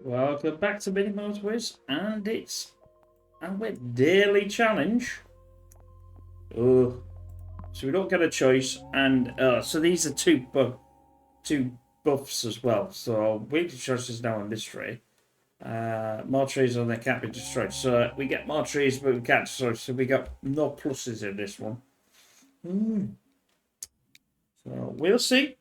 Welcome back to Mini Motorways, and it's our daily challenge. Oh, so we don't get a choice, and so these are two buffs as well. So weekly choices now on this tree. More trees and they can't be destroyed. So we get more trees, but we can't destroy. So we got no pluses in this one. So we'll see.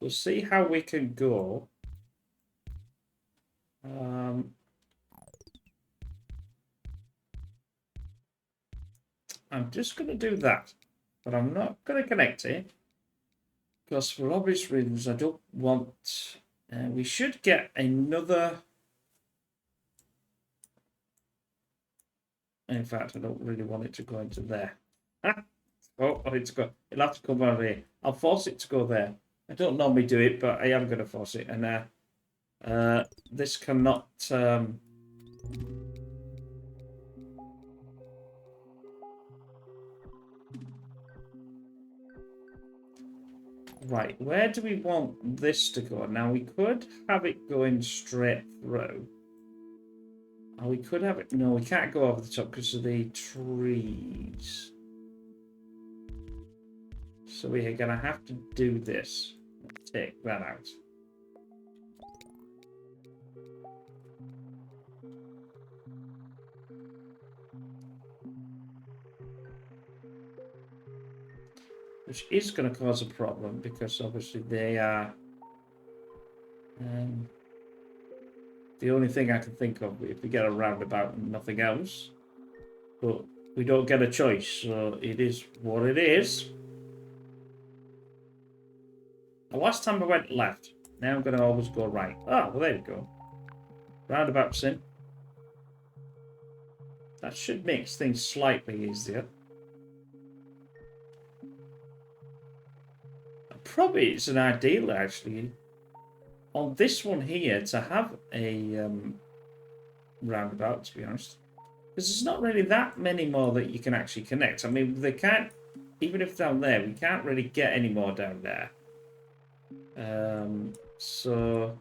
We'll see how we can go. I'm just going to do that, but I'm not going to connect it because for obvious reasons I don't want. We should get another. In fact, I don't really want it to go into there. Oh, it's got. It'll have to come over here. I'll force it to go there. I don't normally do it, but I am going to force it. And this cannot. Right, where do we want this to go? Now, we could have it going straight through. Or we could have it... No, we can't go over the top because of the trees. So we're going to have to do this. Take that out. Which is going to cause a problem because obviously they are the only thing I can think of if we get a roundabout and nothing else. But we don't get a choice, so it is what it is. The last time I went left, now I'm going to always go right. Oh, well, there we go. Roundabout's in. That should make things slightly easier. Probably it's an ideal, actually, on this one here to have a roundabout, to be honest. Because there's not really that many more that you can actually connect. I mean, they can't, even if down there, we can't really get any more down there. So...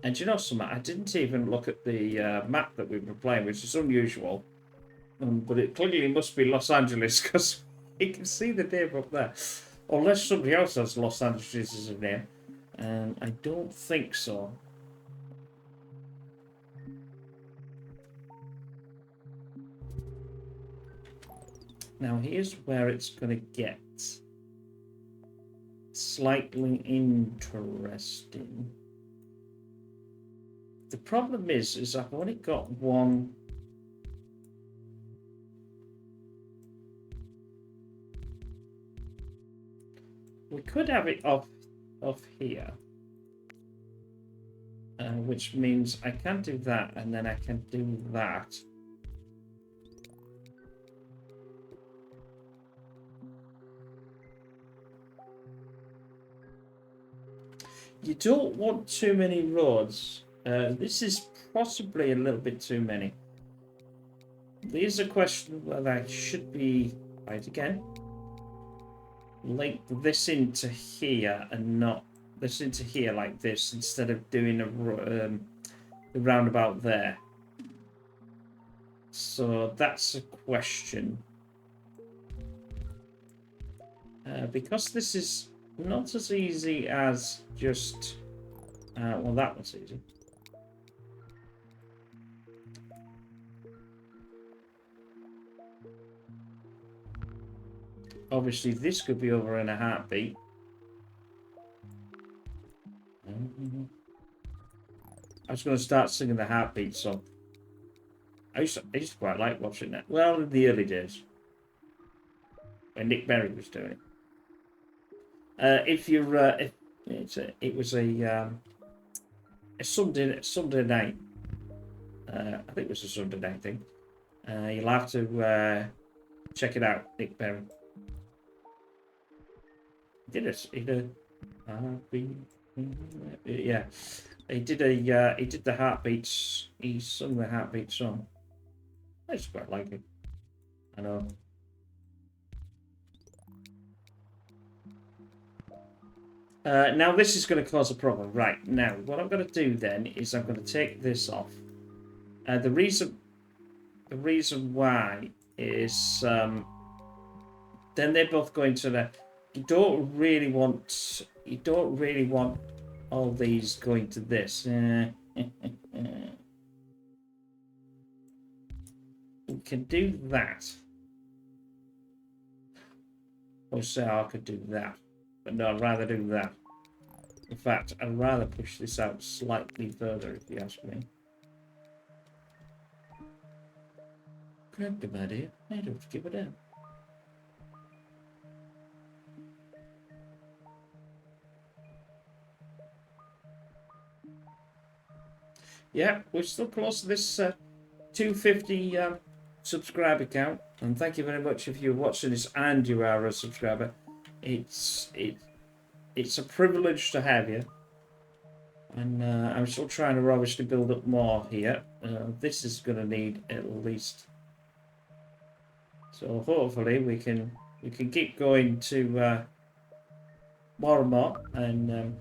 And you know something? I didn't even look at the map that we were playing, which is unusual. But it clearly must be Los Angeles, because you can see the name up there. Unless somebody else has Los Angeles as a name. And I don't think so. Now here's where it's going to get slightly interesting. The problem is I've only got one. We could have it off here, which means I can do that, and then I can do that. You don't want too many roads. This is possibly a little bit too many. There's a question whether I should be right again. Link this into here and not this into here like this instead of doing the roundabout there. So that's a question. Because this is not as easy as just... well, that was easy. Obviously, this could be over in a heartbeat. I was going to start singing the heartbeat song. I used to quite like watching that. Well, in the early days, when Nick Berry was doing it. If you're, it was a Sunday night. I think it was a Sunday night thing. You'll have to check it out, Nick Berry. He did the heartbeats. He sung the heartbeat song. I just quite like it. I know. Now this is going to cause a problem. Right, now what I'm going to do then is I'm going to take this off. The reason why is then they're both going to the. You don't really want all these going to this. We can do that. Or say I could do that. But no, I'd rather do that. In fact, I'd rather push this out slightly further, if you ask me. Good idea. I don't give it out. Yeah, we're still close to this 250 subscriber count, and thank you very much if you're watching this and you are a subscriber. It's a privilege to have you, and I'm still trying to obviously build up more here. This is going to need at least, so hopefully we can keep going to more and more, and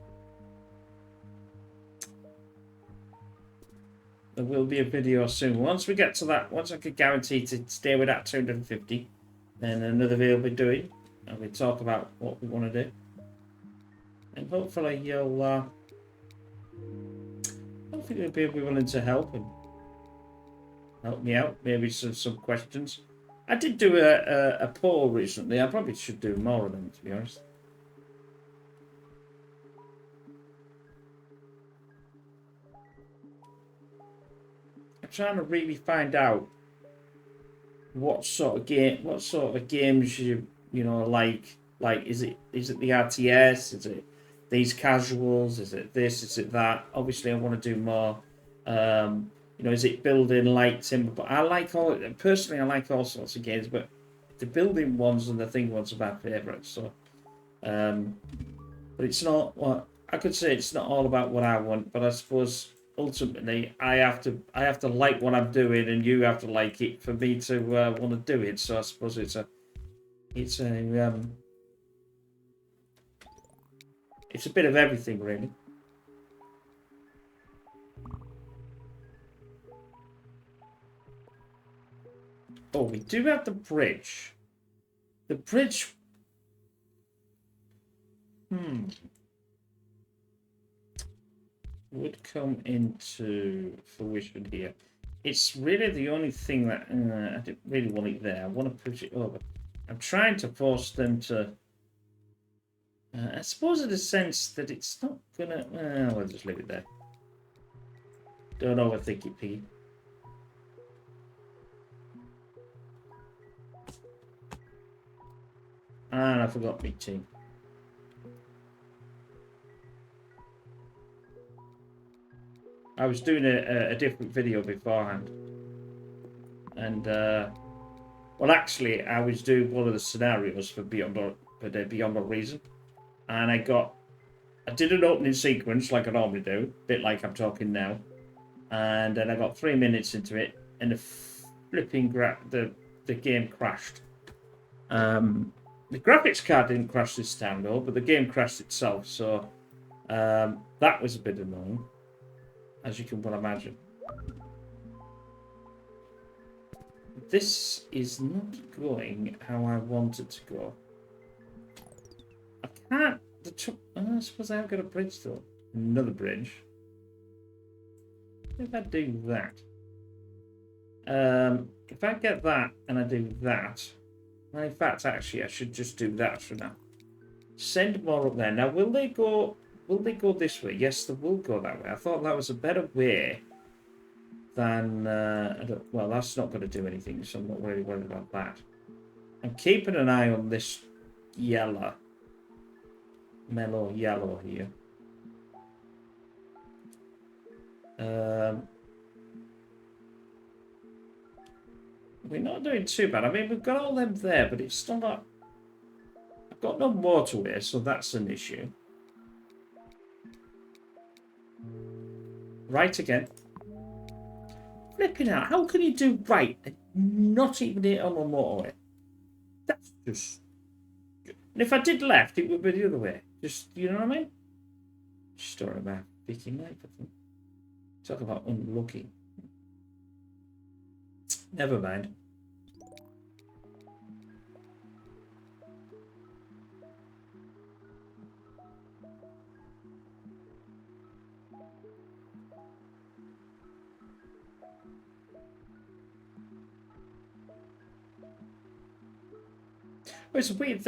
there will be a video soon. Once we get to that, once I can guarantee to stay with that 250, then another video will be doing, and we talk about what we want to do. And hopefully you'll be willing to help and help me out. Maybe some questions. I did do a poll recently. I probably should do more of them, to be honest. I'm trying to really find out what sort of games you like is it the RTS, is it these casuals, is it this, is it that? Obviously I want to do more. Is it building like timber? But I like all sorts of games, but the building ones and the thing ones are my favourites. So but it's not what I could say. It's not all about what I want, but I suppose ultimately I have to like what I'm doing, and you have to like it for me to want to do it. So I suppose it's a bit of everything, really. Oh, we do have the bridge. The bridge. Would come into fruition here. It's really the only thing that I didn't really want it there. I want to push it over. I'm trying to force them to. I suppose in the sense that it's not gonna. We'll just leave it there. Don't overthink it, Piggy. And I forgot my team. I was doing a different video beforehand, and well, actually, I was doing one of the scenarios for Beyond a Reason, and I did an opening sequence like I normally do, a bit like I'm talking now, and then I got 3 minutes into it, and the flipping the game crashed. The graphics card didn't crash this time though, but the game crashed itself, so that was a bit annoying, as you can well imagine. This is not going how I want it to go. I can't. I suppose I've got a bridge though. Another bridge. If I do that. If I get that and I do that. Well, in fact, actually, I should just do that for now. Send more up there. Now, will they go this way? Yes, they will go that way. I thought that was a better way than... well, that's not going to do anything, so I'm not really worried about that. I'm keeping an eye on this mellow yellow here. We're not doing too bad. I mean, we've got all them there, but it's still not... I've got no motorway, so that's an issue. Right again. Flipping out. How can you do right and not even hit on the motorway? That's just... And if I did left, it would be the other way. Just, you know what I mean? Story about Vicky Knife, I think. Talk about unlucky. Never mind. Well, it's a weird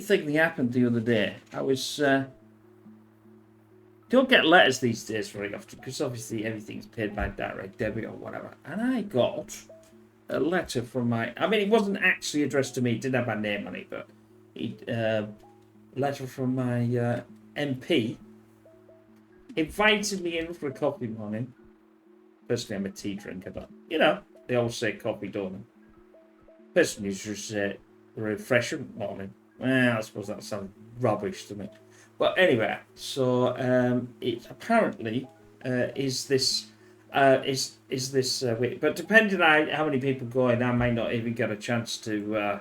thing that happened the other day. I was don't get letters these days very often because obviously everything's paid by direct debit or whatever. And I got a letter from my. I mean, it wasn't actually addressed to me. It didn't have my name on it, but a letter from my MP invited me in for a coffee morning. Personally, I'm a tea drinker, but you know they always say coffee, don't they? Personally, it's just a refreshing morning. Well, I suppose that sounds rubbish to me. But anyway, so it apparently is this but depending on how many people go in, I might not even get a chance to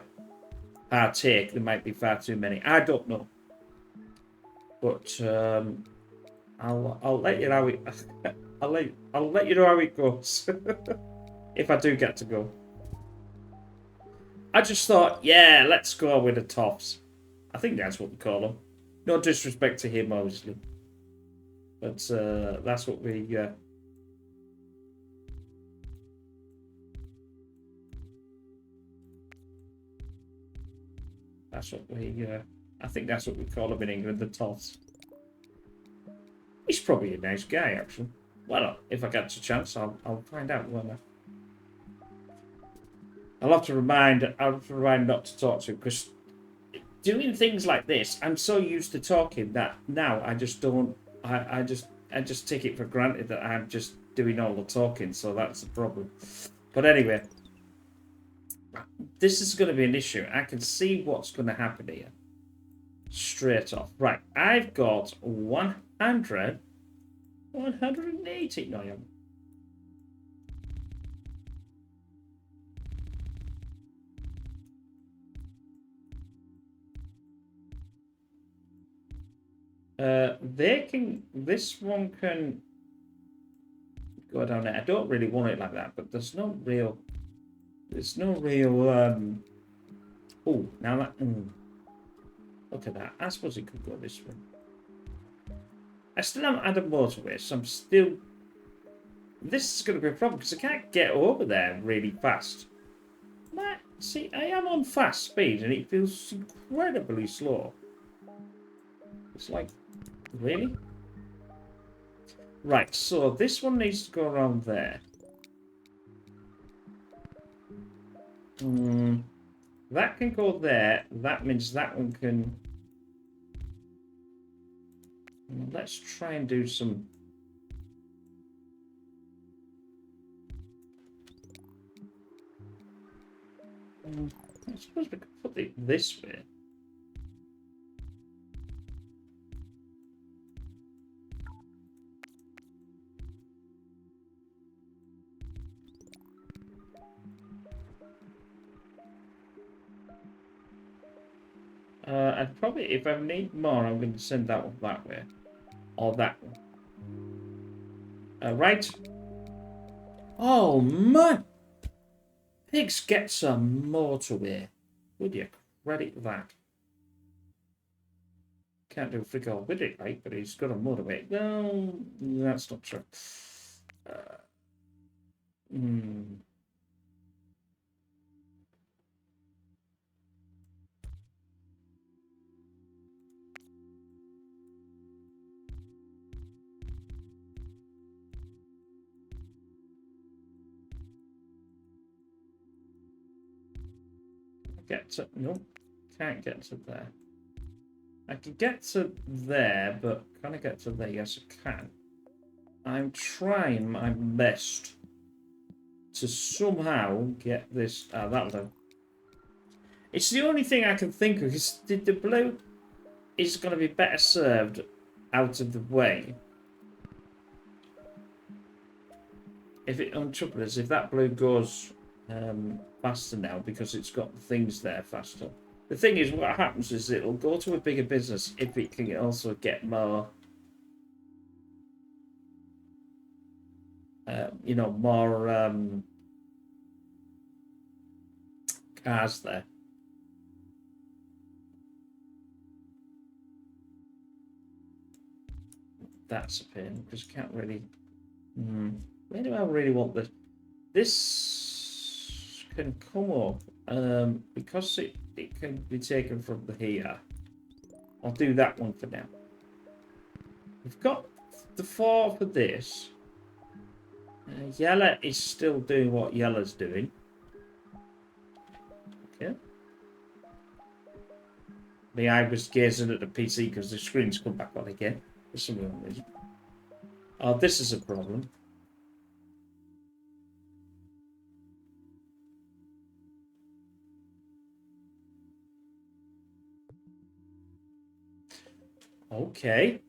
partake. There might be far too many. I don't know, but I'll let you know how it I'll let you know how it goes if I do get to go. I just thought, yeah, let's go with the tops. I think that's what we call them. No disrespect to him, obviously, but that's what we. That's what we. I think that's what we call them in England, the toffs. He's probably a nice guy, actually. Well, if I get a chance, I'll find out. Won't I? I'll have to remind not to talk to him because doing things like this, I'm so used to talking that now I just don't. I just take it for granted that I'm just doing all the talking, so that's the problem. But anyway, this is going to be an issue. I can see what's going to happen here. Straight off. Right, I've got 180. No, I haven't. This one can go down there. I don't really want it like that, but there's no real, oh, now that, look at that. I suppose it could go this way. I still haven't had a motorway, so I'm still, this is going to be a problem because I can't get over there really fast. See, I am on fast speed and it feels incredibly slow. It's like, really? Right, so this one needs to go around there. That can go there. That means that one can... Let's try and do some... I suppose we could put it this way. I'd probably, if I need more, I'm going to send that one that way. Or that one. Right. Oh, man! Pigs get some motorway. Would you credit that? Can't do frick all with it, right? But he's got a motorway. No, that's not true. Get to, no, can't get to there. I can get to there, but can I get to there? Yes, I can. I'm trying my best to somehow get this. That'll do. It's the only thing I can think of because the blue is going to be better served out of the way. If it, on trouble is, if that blue goes faster now because it's got the things there faster. The thing is, what happens is it'll go to a bigger business if it can also get more, you know, more cars there. That's a pain because you can't really. Where do I really want this? This can come up because it can be taken from here. I'll do that one for now. We've got the 4 for this. Yellow is still doing what Yellow's doing. Okay. I was gazing at the PC because the screen's come back on again for some reason. Oh, this is a problem. Okay.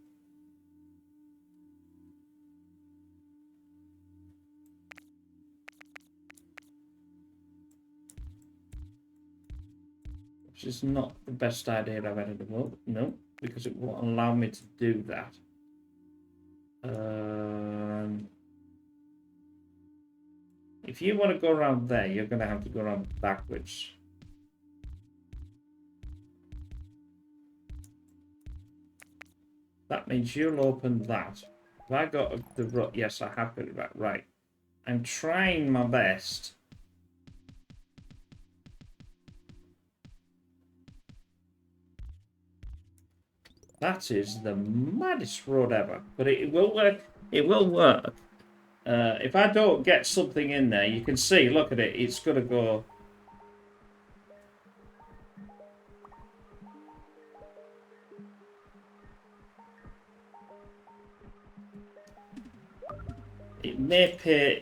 Which is not the best idea I've had in the world. No, because it won't allow me to do that. If you want to go around there, you're going to have to go around backwards. That means you'll open that. Have I got the... Yes, I have got it back. Right. I'm trying my best. That is the maddest road ever. But it will work. It will work. If I don't get something in there, you can see, look at it. It's going to go... It may pay,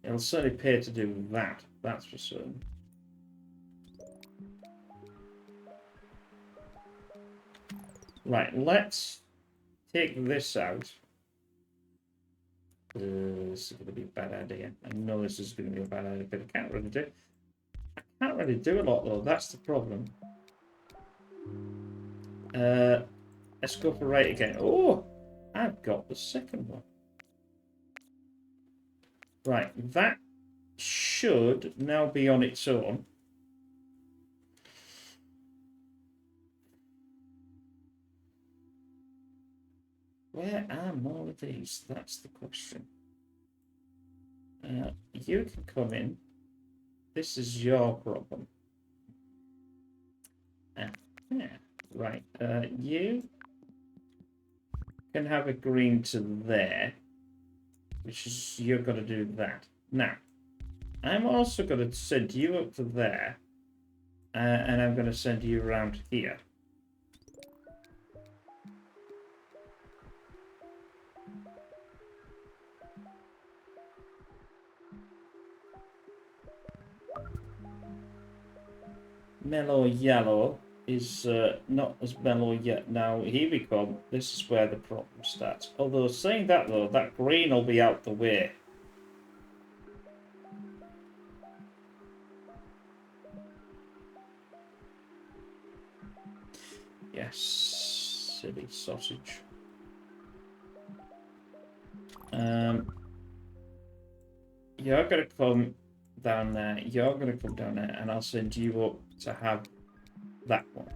it'll certainly pay to do that. That's for certain. Right, let's take this out. This is going to be a bad idea. I know this is going to be a bad idea, but I can't really do it. I can't really do a lot though. That's the problem. Let's go for right again. Oh, I've got the second one. Right, that should now be on its own. Where are more of these? That's the question. You can come in. This is your problem. Yeah. Right. You can have a green to there, which is you're going to do that. Now, I'm also going to send you up to there, and I'm going to send you around here. Mellow yellow is not as mellow yet. Now here we come. This is where the problem starts. Although saying that though, that green will be out the way. Yes, silly sausage. You're gonna come down there. You're gonna come down there, and I'll send you up to have that one.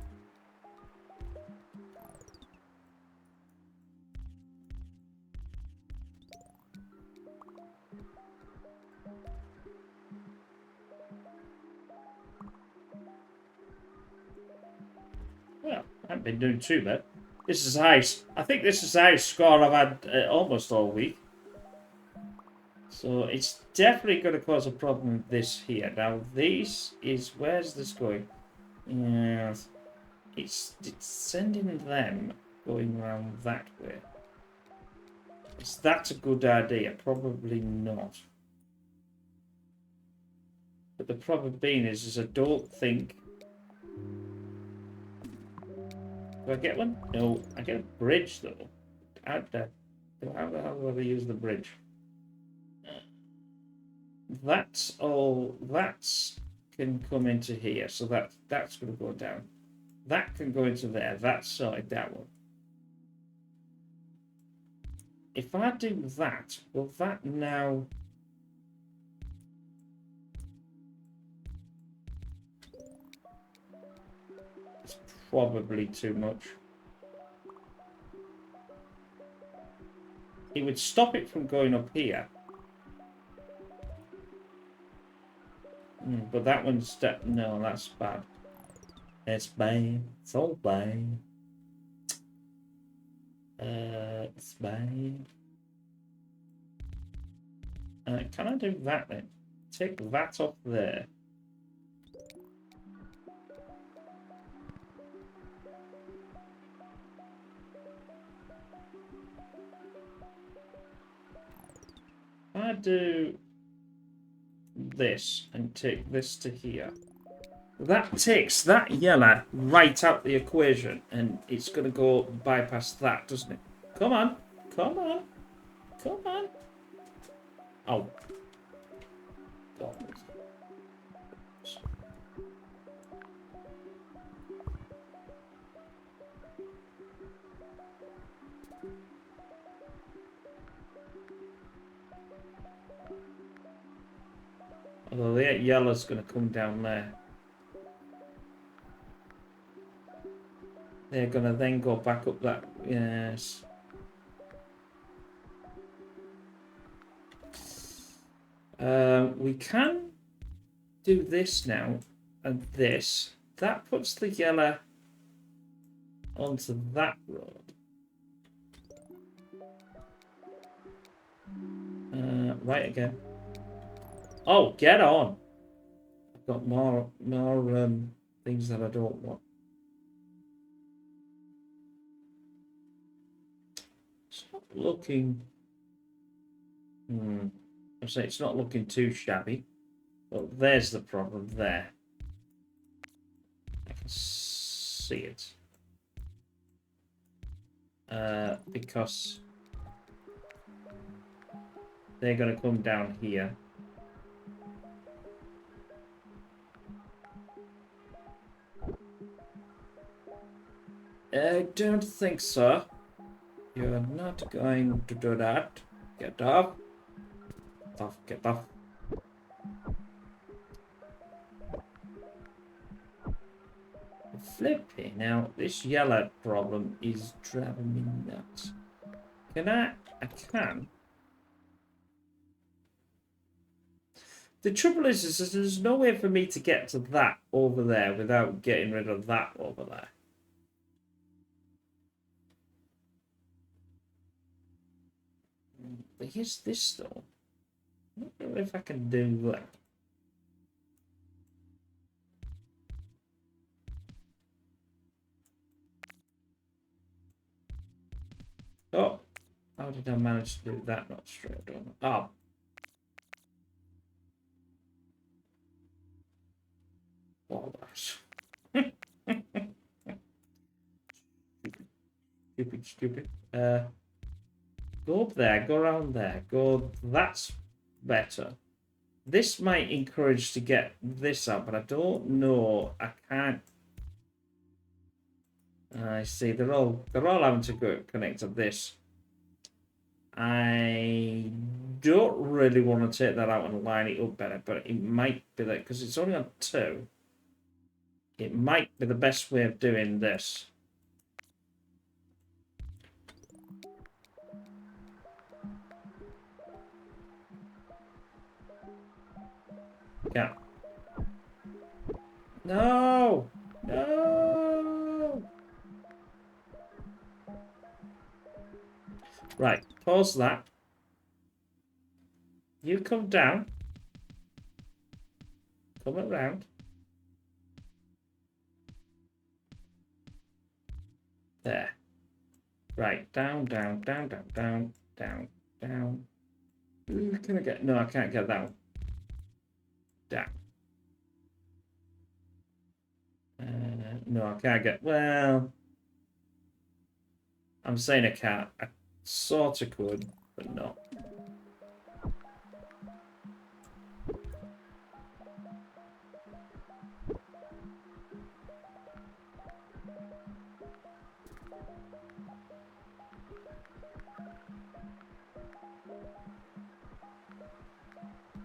Well, I haven't been doing too bad. This is high. I think this is the highest score I've had almost all week. So it's definitely going to cause a problem this here. Now this is, where's this going? Yes, it's sending them going around that way. Is that a good idea? Probably not. But the problem being is I don't think... Do I get one? No, I get a bridge though. How the hell do I use the bridge? That's all. That's can come into here, so that's going to go down. That can go into there. That's sorted, that one. If I do that, will that now... It's probably too much. It would stop it from going up here. But that one's... No, that's bad. It's bad. It's all bad. It's bad. Can I do that then? Take that off there. If I do this and take this to here, that takes that yellow right out the equation, and it's going to go bypass that, doesn't it? Come on, come on, come on. Oh. God. Although the yellow's going to come down there. They're going to then go back up that... Yes. We can do this now and this. That puts the yellow onto that road. Right again. Oh, get on! I've got more things that I don't want. It's not looking... I say it's not looking too shabby. But there's the problem there. I can see it. Because they're going to come down here. I don't think so. You're not going to do that. Get off. Get off, get off. Flippy. Now, this yellow problem is driving me nuts. Can I can. The trouble is there's no way for me to get to that over there without getting rid of that over there. But here's this though. I don't know if I can do that. Oh, how did I manage to do that? Not straight on. Oh. Oh, that's stupid. Go up there, go around there, go. That's better. This might encourage to get this up, but I don't know. I can't. I see. They're all having to go connect to this. I don't really want to take that out and line it up better, but it might be that because it's only on 2. It might be the best way of doing this. Yeah. No! No! Right, pause that. You come down. Come around. There. Right, down, down, down, down, down, down, down. Can I get... No, I can't get that one. Down. No, I can't get... Well... I'm saying I can't. I sort of could, but not.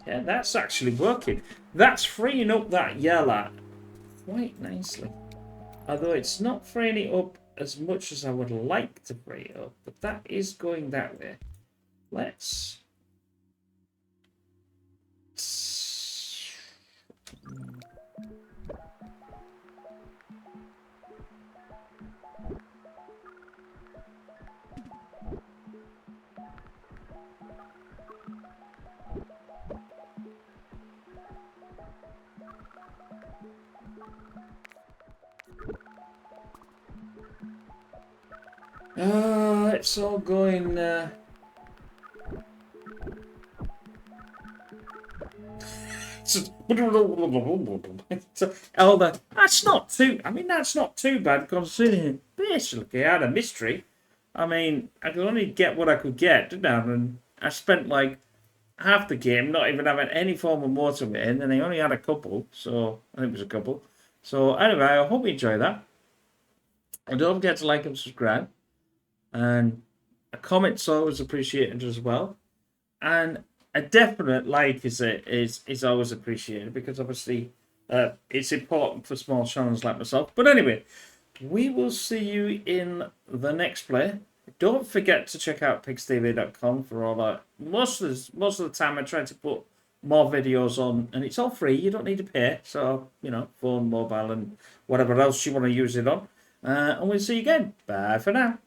Yeah, that's actually working. That's freeing up that yellow quite nicely. Although it's not freeing it up as much as I would like to free it up. But that is going that way. Let's... it's all going... That's not too... I mean, that's not too bad considering basically I had a mystery. I mean, I could only get what I could get, didn't I? And I spent like half the game not even having any form of motorway in, and I only had a couple, so I think it was a couple. So anyway, I hope you enjoy that. And don't forget to like and subscribe. And a comment's always appreciated as well. And a definite like is always appreciated because obviously it's important for small channels like myself. But anyway, we will see you in the next play. Don't forget to check out pigstv.com for all that. Most of the time I try to put more videos on, and it's all free. You don't need to pay. So, you know, phone, mobile, and whatever else you want to use it on. And we'll see you again. Bye for now.